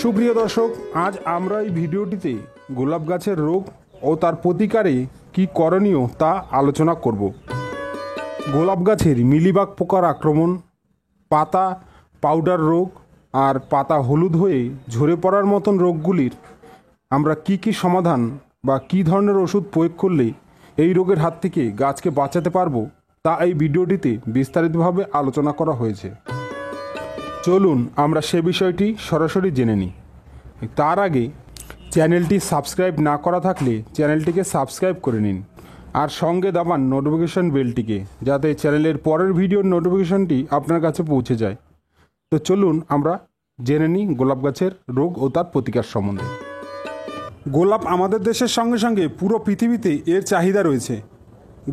সুপ্রিয় দর্শক, আজ আমরা এই ভিডিওটিতে গোলাপ গাছের রোগ ও তার প্রতিকারে কি করণীয় তা আলোচনা করব। গোলাপ গাছের মিলিবাগ পোকার আক্রমণ, পাতা পাউডার রোগ আর পাতা হলুদ হয়ে ঝরে পড়ার মতন রোগগুলির আমরা কি সমাধান বা কী ধরনের ওষুধ প্রয়োগ করলে এই রোগের হাত থেকে গাছকে বাঁচাতে পারবো তা এই ভিডিওটিতে বিস্তারিতভাবে আলোচনা করা হয়েছে। চলুন আমরা সে বিষয়টি সরাসরি জেনে নিই। তার আগে চ্যানেলটি সাবস্ক্রাইব না করা থাকলে চ্যানেলটিকে সাবস্ক্রাইব করে নিন আর সঙ্গে দাবান নোটিফিকেশন বেলটিকে, যাতে চ্যানেলের পরের ভিডিওর নোটিফিকেশনটি আপনার কাছে পৌঁছে যায়। তো চলুন আমরা জেনে নিই গোলাপ গাছের রোগ ও তার প্রতিকার সম্বন্ধে। গোলাপ আমাদের দেশের সঙ্গে সঙ্গে পুরো পৃথিবীতে এর চাহিদা রয়েছে।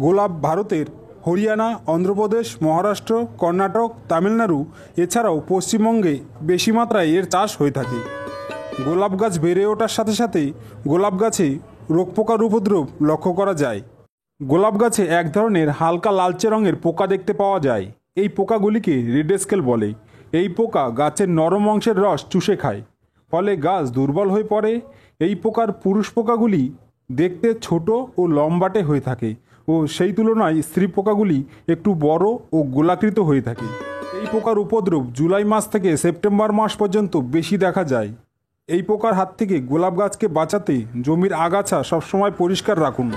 গোলাপ ভারতের হরিয়ানা, অন্ধ্রপ্রদেশ, মহারাষ্ট্র, কর্ণাটক, তামিলনাড়ু এছাড়াও পশ্চিমবঙ্গে বেশি মাত্রায় এর চাষ হয়ে থাকে। গোলাপ গাছ বেড়ে ওঠার সাথে সাথে গোলাপ গাছে রোগ পোকার উপদ্রব লক্ষ্য করা যায়। গোলাপ গাছে এক ধরনের হালকা লালচে রঙের পোকা দেখতে পাওয়া যায়। এই পোকাগুলিকে রেড স্কেল বলে। এই পোকা গাছের নরম অংশের রস চুষে খায়, ফলে গাছ দুর্বল হয়ে পড়ে। এই পোকার পুরুষ পোকাগুলি দেখতে ছোট ও লম্বাটে হয়ে থাকে ও সেই তুলনায় স্ত্রী পোকাগুলি একটু বড় ও গোলাকৃত হয়ে থাকে। এই পোকার উপদ্রব জুলাই মাস থেকে সেপ্টেম্বর মাস পর্যন্ত বেশি দেখা যায়। এই পোকার হাত থেকে গোলাপ গাছকে বাঁচাতে জমির আগাছা সবসময় পরিষ্কার রাখুন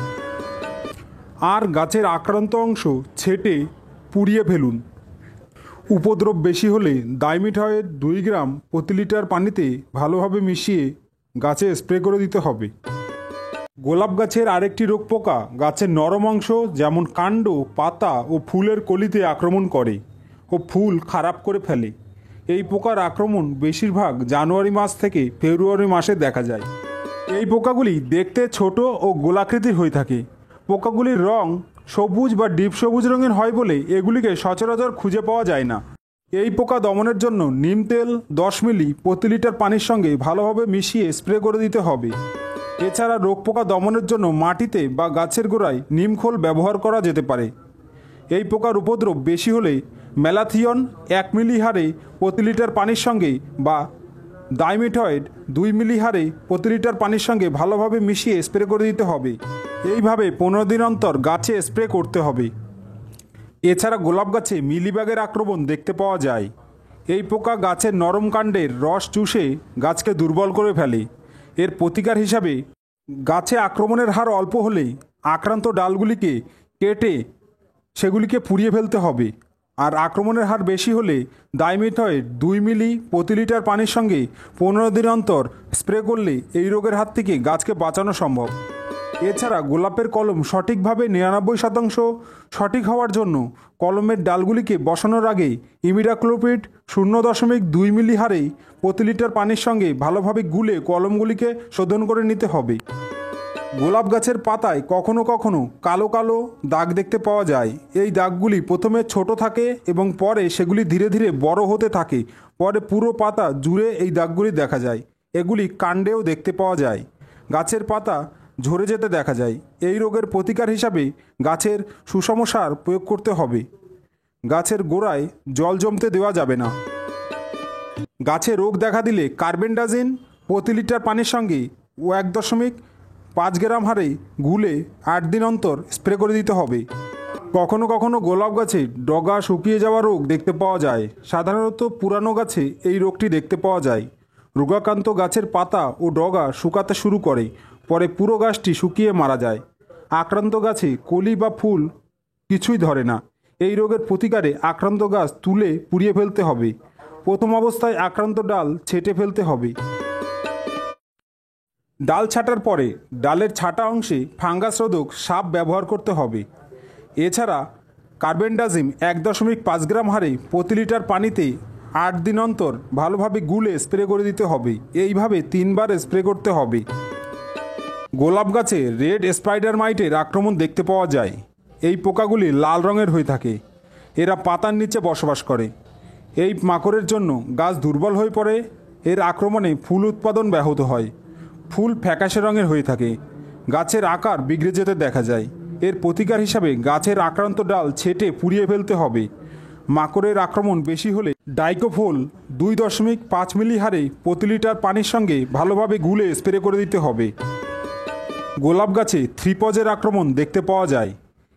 আর গাছের আক্রান্ত অংশ ছেঁটে পুড়িয়ে ফেলুন। উপদ্রব বেশি হলে ডাইমিথয়েট 2 গ্রাম প্রতি লিটার পানিতে ভালোভাবে মিশিয়ে গাছে স্প্রে করে দিতে হবে। গোলাপ গাছের আরেকটি রোগ পোকা গাছের নরম অংশ যেমন কাণ্ড, পাতা ও ফুলের কলিতে আক্রমণ করে ও ফুল খারাপ করে ফেলে। এই পোকার আক্রমণ বেশিরভাগ জানুয়ারি মাস থেকে ফেব্রুয়ারি মাসে দেখা যায়। এই পোকাগুলি দেখতে ছোট ও গোলাকৃতির হয়ে থাকে। পোকাগুলির রং সবুজ বা ডিপ সবুজ রঙের হয় বলে এগুলিকে সচরাচর খুঁজে পাওয়া যায় না। এই পোকা দমনের জন্য নিম তেল 10 মিলি প্রতি লিটার পানির সঙ্গে ভালোভাবে মিশিয়ে স্প্রে করে দিতে হবে। এছাড়া রোগ পোকা দমনের জন্য মাটিতে বা গাছের গোড়ায় নিমখোল ব্যবহার করা যেতে পারে। এই পোকার উপদ্রব বেশি হলে ম্যালাথিয়ন 1 মিলি হারে প্রতি লিটার পানির সঙ্গে বা ডাইমিথয়েট 2 মিলি হারে প্রতি লিটার পানির সঙ্গে ভালোভাবে মিশিয়ে স্প্রে করে দিতে হবে। এইভাবে 15 দিন অন্তর গাছে স্প্রে করতে হবে। এছাড়া গোলাপ গাছে মিলিবাগের আক্রমণ দেখতে পাওয়া যায়। এই পোকা গাছের নরম কাণ্ডের রস চুষে গাছকে দুর্বল করে ফেলে। এর প্রতিকার হিসাবে গাছে আক্রমণের হার অল্প হলে আক্রান্ত ডালগুলিকে কেটে সেগুলিকে পুড়িয়ে ফেলতে হবে। আর আক্রমণের হার বেশি হলে ডাইমিথয়েট 2 মিলি প্রতি লিটার পানির সঙ্গে 15 দিন অন্তর স্প্রে করলে এই রোগের হাত থেকে গাছকে বাঁচানো সম্ভব। এছাড়া গোলাপের কলম সঠিকভাবে 99% সঠিক হওয়ার জন্য কলমের ডালগুলিকে বসানোর আগে ইমিডাক্লোপিড 0.2 মিলি হারে প্রতি লিটার পানির সঙ্গে ভালোভাবে গুলে কলমগুলিকে শোধন করে নিতে হবে। গোলাপ গাছের পাতায় কখনো কখনো কালো কালো দাগ দেখতে পাওয়া যায়। এই দাগগুলি প্রথমে ছোট থাকে এবং পরে সেগুলি ধীরে ধীরে বড় হতে থাকে। পরে পুরো পাতা জুড়ে এই দাগগুলি দেখা যায়। এগুলি কাণ্ডেও দেখতে পাওয়া যায়। গাছের পাতা ঝরে যেতে দেখা যায়। এই রোগের প্রতিকার হিসাবে গাছের সুষম সার প্রয়োগ করতে হবে। গাছের গোড়ায় জল জমতে দেওয়া যাবে না। গাছে রোগ দেখা দিলে কার্বেন্ডাজিম প্রতি লিটার পানির সঙ্গে 1.5 গ্রাম হারে গুলে 8 দিন অন্তর স্প্রে করে দিতে হবে। কখনো কখনো গোলাপ গাছে ডগা শুকিয়ে যাওয়া রোগ দেখতে পাওয়া যায়। সাধারণত পুরানো গাছে এই রোগটি দেখতে পাওয়া যায়। রোগাক্রান্ত গাছের পাতা ও ডগা শুকাতে শুরু করে, পরে পুরো গাছটি শুকিয়ে মারা যায়। আক্রান্ত গাছে কলি বা ফুল কিছুই ধরে না। এই রোগের প্রতিকারে আক্রান্ত গাছ তুলে পুড়িয়ে ফেলতে হবে। প্রথম অবস্থায় আক্রান্ত ডাল ছেঁটে ফেলতে হবে। ডাল ছাঁটার পরে ডালের ছাঁটা অংশে ফাঙ্গাস রোধক সাপ ব্যবহার করতে হবে। এছাড়া কার্বেন্ডাজিম 1.5 গ্রাম হারে প্রতি লিটার পানিতে 8 দিন অন্তর ভালোভাবে গুলে স্প্রে করে দিতে হবে। এইভাবে 3 বার স্প্রে করতে হবে। গোলাপ গাছে রেড স্পাইডার মাইটের আক্রমণ দেখতে পাওয়া যায়। এই পোকাগুলি লাল রঙের হয়ে থাকে। এরা পাতার নিচে বসবাস করে। এই মাকড়ের জন্য গাছ দুর্বল হয়ে পড়ে। এর আক্রমণে ফুল উৎপাদন ব্যাহত হয়। ফুল ফ্যাকাশে রঙের হয়ে থাকে। গাছের আকার বিগড়ে যেতে দেখা যায়। এর প্রতিকার হিসাবে গাছের আক্রান্ত ডাল ছেঁটে পুড়িয়ে ফেলতে হবে। মাকড়ের আক্রমণ বেশি হলে ডাইকোফোল 2.5 মিলি হারে প্রতি লিটার পানির সঙ্গে ভালোভাবে গুলে স্প্রে করে দিতে হবে। গোলাপ গাছে থ্রিপজের আক্রমণ দেখতে পাওয়া যায়।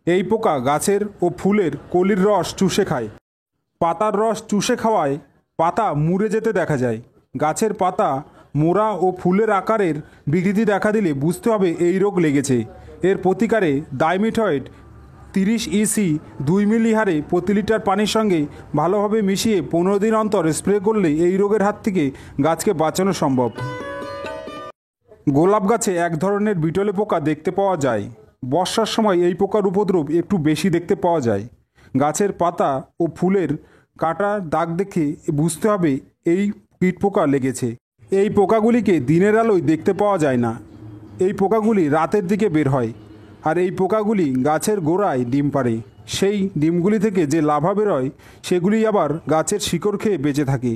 এই পোকা গাছের ও ফুলের কলির রস চুষে খায়। পাতার রস চুষে খাওয়ায় পাতা মুড়ে যেতে দেখা যায়। গাছের পাতা মোড়া ও ফুলের আকারের বিকৃতি দেখা দিলে বুঝতে হবে এই রোগ লেগেছে। এর প্রতিকারে ডাইমিথয়েড 30 ইসি 2 মিলি হারে প্রতি লিটার পানির সঙ্গে ভালোভাবে মিশিয়ে 15 দিন অন্তর স্প্রে করলে এই রোগের হাত থেকে গাছকে বাঁচানো সম্ভব। গোলাপ গাছে এক ধরনের বিটলে পোকা দেখতে পাওয়া যায়। বর্ষার সময় এই পোকার উপদ্রব একটু বেশি দেখতে পাওয়া যায়। গাছের পাতা ও ফুলের কাটা দাগ দেখে বুঝতে হবে এই কীটপোকা লেগেছে। এই পোকাগুলিকে দিনের আলোয় দেখতে পাওয়া যায় না। এই পোকাগুলি রাতের দিকে বের হয় আর এই পোকাগুলি গাছের গোড়ায় ডিম পাড়ে। সেই ডিমগুলি থেকে যে লার্ভা বেরোয় সেগুলি আবার গাছের শিকড় খেয়ে বেঁচে থাকে,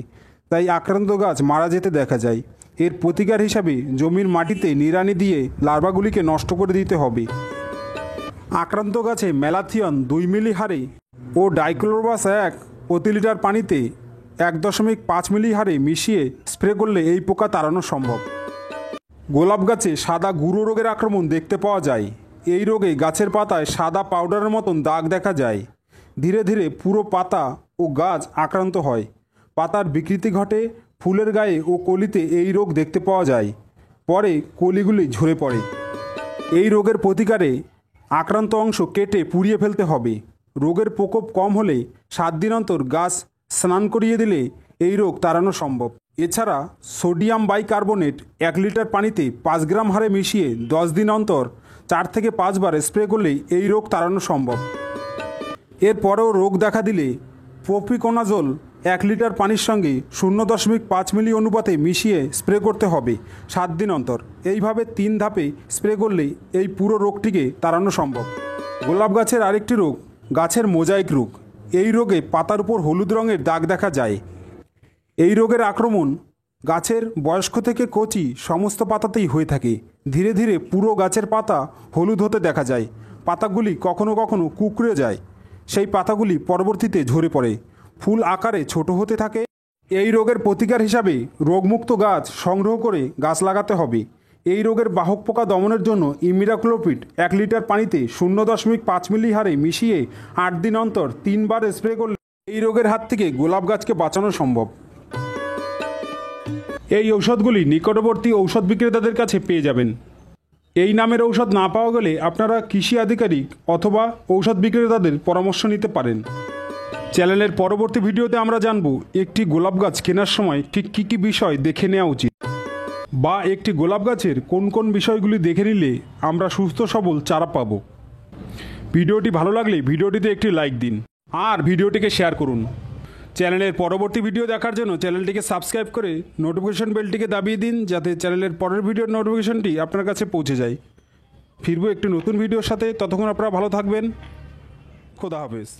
তাই আক্রান্ত গাছ মারা যেতে দেখা যায়। এর প্রতিকার হিসাবে জমির মাটিতে নিড়ানি দিয়ে লার্ভাগুলিকে নষ্ট করে দিতে হবে। আক্রান্ত গাছে ম্যালাথিয়ন 2 মিলি হারে ও ডাইক্লোরবাস 1 প্রতি লিটার পানিতে 1.5 মিলি হারে মিশিয়ে স্প্রে করলে এই পোকা তাড়ানো সম্ভব। গোলাপ গাছে সাদা গুঁড়ো রোগের আক্রমণ দেখতে পাওয়া যায়। এই রোগে গাছের পাতায় সাদা পাউডারের মতন দাগ দেখা যায়। ধীরে ধীরে পুরো পাতা ও গাছ আক্রান্ত হয়। পাতার বিকৃতি ঘটে। ফুলের গায়ে ও কলিতে এই রোগ দেখতে পাওয়া যায়। পরে কলিগুলি ঝরে পড়ে। এই রোগের প্রতিকারে আক্রান্ত অংশ কেটে পুড়িয়ে ফেলতে হবে। রোগের প্রকোপ কম হলে 7 দিন অন্তর গাছ স্নান করিয়ে দিলে এই রোগ তাড়ানো সম্ভব। এছাড়া সোডিয়াম বাইকার্বনেট 1 লিটার পানিতে 5 গ্রাম হারে মিশিয়ে 10 দিন অন্তর 4 থেকে 5 বার স্প্রে করলেই এই রোগ তাড়ানো সম্ভব। এরপরেও রোগ দেখা দিলে প্রোপিকোনাজোল 1 লিটার পানির সঙ্গে 0.5 মিলি অনুপাতে মিশিয়ে স্প্রে করতে হবে 7 দিন অন্তর। এইভাবে 3 ধাপে স্প্রে করলেই এই পুরো রোগটিকে তাড়ানো সম্ভব। গোলাপ গাছের আরেকটি রোগ গাছের মোজাইক রোগ। এই রোগে পাতার উপর হলুদ রঙের দাগ দেখা যায়। এই রোগের আক্রমণ গাছের বয়স্ক থেকে কচি সমস্ত পাতাতেই হয়ে থাকে। ধীরে ধীরে পুরো গাছের পাতা হলুদ হতে দেখা যায়। পাতাগুলি কখনো কখনো কুঁকড়ে যায়। সেই পাতাগুলি পরবর্তীতে ঝরে পড়ে। ফুল আকারে ছোট হতে থাকে। এই রোগের প্রতিকার হিসাবে রোগমুক্ত গাছ সংগ্রহ করে গাছ লাগাতে হবে। এই রোগের বাহক পোকা দমনের জন্য ইমিডাক্লোপিড 1 লিটার পানিতে 0.5 মিলি হারে মিশিয়ে 8 দিন অন্তর 3 বার স্প্রে করলে এই রোগের হাত থেকে গোলাপ গাছকে বাঁচানো সম্ভব। এই ঔষধগুলি নিকটবর্তী ঔষধ বিক্রেতাদের কাছে পেয়ে যাবেন। এই নামের ঔষধ না পাওয়া গেলে আপনারা কৃষি আধিকারিক অথবা ঔষধ বিক্রেতাদের পরামর্শ নিতে পারেন। চ্যানেলের পরবর্তী ভিডিওতে আমরা জানব একটি গোলাপ গাছ কেনার সময় ঠিক কী কী বিষয় দেখে নেওয়া উচিত, বা একটি গোলাপ গাছের কোন কোন বিষয়গুলি দেখে নিলে আমরা সুস্থ সবল চারা পাব। ভিডিওটি ভালো লাগলে ভিডিওটিতে একটি লাইক দিন আর ভিডিওটিকে শেয়ার করুন। চ্যানেলের পরবর্তী ভিডিও দেখার জন্য চ্যানেলটিকে সাবস্ক্রাইব করে নোটিফিকেশন বেলটিকে দাবিয়ে দিন, যাতে চ্যানেলের পরের ভিডিওর নোটিফিকেশনটি আপনার কাছে পৌঁছে যায়। ফিরবো একটি নতুন ভিডিওর সাথে। ততক্ষণ আপনারা ভালো থাকবেন। খোদা হাফেজ।